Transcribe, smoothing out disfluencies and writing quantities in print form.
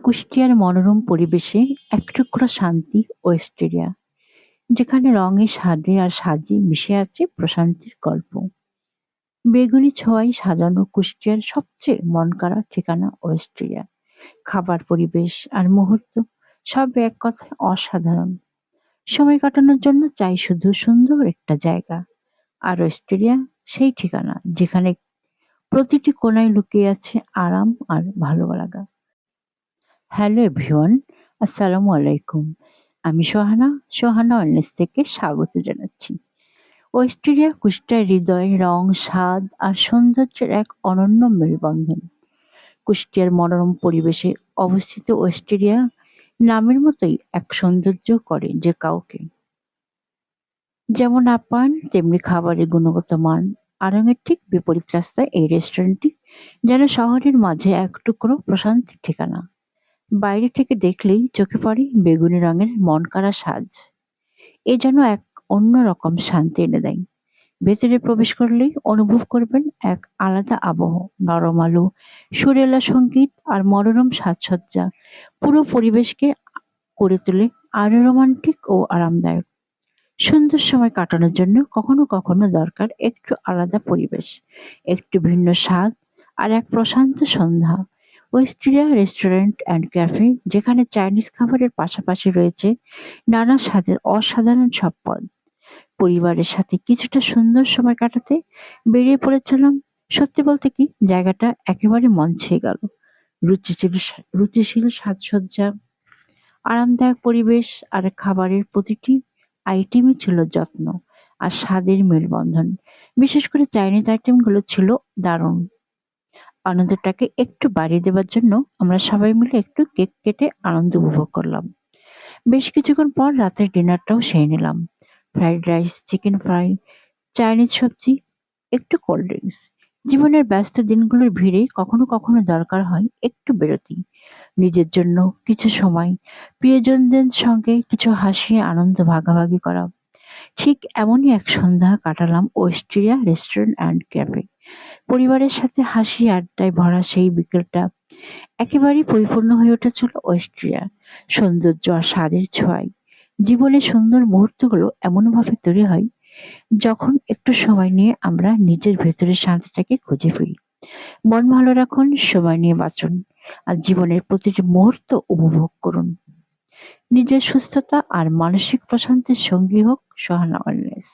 কুষ্টিয়ার মনোরম পরিবেশে এক টুকরো শান্তি ওয়েস্টেরিয়া, যেখানে রঙে স্বাদে আর সাজে মিশে আছে প্রশান্তির গল্প। বেগুনি ছোঁয়ায় সাজানো কুষ্টিয়ার সবচেয়ে মনকাড়া ঠিকানা ওয়েস্টেরিয়া। খাবার, পরিবেশ আর মুহূর্ত সব এক কথায় অসাধারণ। সময় কাটানোর জন্য চাই শুধু সুন্দর একটা জায়গা। আর ওয়েস্টেরিয়া সেই ঠিকানা যেখানে প্রতিটি কোণায় লুকিয়ে আছে আরাম আর ভালো লাগা। হ্যালো এভরিওয়ান, আসসালামু আলাইকুম। আমি সোহানা ওয়েলনেস থেকে স্বাগত জানাচ্ছি। ওয়েস্টেরিয়া কুষ্টিয়ার হৃদয়, রং, স্বাদ আর সৌন্দর্যের এক অনন্য মেলবন্ধন। কুষ্টিয়ার মনোরম পরিবেশে অবস্থিত ওয়েস্টেরিয়া নামের মতোই এক সৌন্দর্য করে যে কাউকে। যেমন আপ্যায়ন তেমনি খাবারের গুণগত মান। আড়ংয়ের ঠিক বিপরীত রাস্তায় এই রেস্টুরেন্টটি যেন শহরের মাঝে এক টুকরো প্রশান্তির ঠিকানা। বাইরে থেকে দেখলেই চোখে পড়ে বেগুনি রঙের মনকাড়া সাজ। এ যেন এক অন্যরকম শান্তি এনে দেয়। ভেতরে প্রবেশ করলেই অনুভব করবেন এক আলাদা আবহ। নরম আলো, সুরেলা সঙ্গীত আর মনোরম সাজসজ্জা পুরো পরিবেশকে করে তোলে আরো রোমান্টিক ও আরামদায়ক। সুন্দর সময় কাটানোর জন্য কখনো কখনো দরকার একটু আলাদা পরিবেশ, একটু ভিন্ন স্বাদ আর এক প্রশান্ত সন্ধ্যা। ওয়েস্টেরিয়া রেস্টুরেন্ট অ্যান্ড ক্যাফে, যেখানে চাইনিজ খাবারের পাশাপাশি রয়েছে নানা স্বাদের অসাধারণ সব পদ। পরিবারের সাথে কিছুটা সুন্দর সময় কাটাতে বেরিয়ে পড়েছিলাম। সত্যি বলতে কি, জায়গাটা একেবারে মন ছুঁয়ে গেল। রুচিশীল সাজসজ্জা, আরামদায়ক পরিবেশ আর খাবারের প্রতিটি আইটেমই ছিল যত্ন আর স্বাদের মেলবন্ধন। বিশেষ করে চাইনিজ আইটেমগুলো ছিল দারুণ। আনন্দটাকে একটু বাড়িয়ে দেবার জন্য আমরা সবাই মিলে একটু কেক কেটে আনন্দ উপভোগ করলাম। বেশ কিছুক্ষণ পর রাতের ডিনারটাও সেরে নিলাম। Fried rice, chicken fry, Chinese সবজি, একটু কোল্ড ড্রিঙ্কস। জীবনের ব্যস্ত দিনগুলোর ভিড়ে কখনো কখনো দরকার হয় একটু বিরতি, নিজের জন্য কিছু সময়, প্রিয়জনদের সঙ্গে কিছু হাসি আনন্দ ভাগাভাগি করা। ঠিক এমনই এক সন্ধ্যা কাটালাম ওয়েস্টেরিয়া রেস্টুরেন্ট অ্যান্ড ক্যাফে। পরিবারের সাথে হাসি আড্ডায় ভরা সেই বিকেলটা একেবারেই পরিপূর্ণ হয়ে উঠেছিল ওয়েস্টেরিয়া সৌন্দর্য আর স্বাদের ছোঁয়ায়। জীবনের সুন্দর মুহূর্তগুলো এমনভাবে তৈরি হয় যখন একটু সময় নিয়ে আমরা নিজের ভেতরের শান্তিটাকে খুঁজে ফিরি। মন ভালো রাখুন, সময় নিয়ে বাঁচুন আর জীবনের প্রতিটি মুহূর্ত উপভোগ করুন। নিজের সুস্থতা আর মানসিক প্রশান্তির সঙ্গী হোক সোহানা ওয়েলনেস।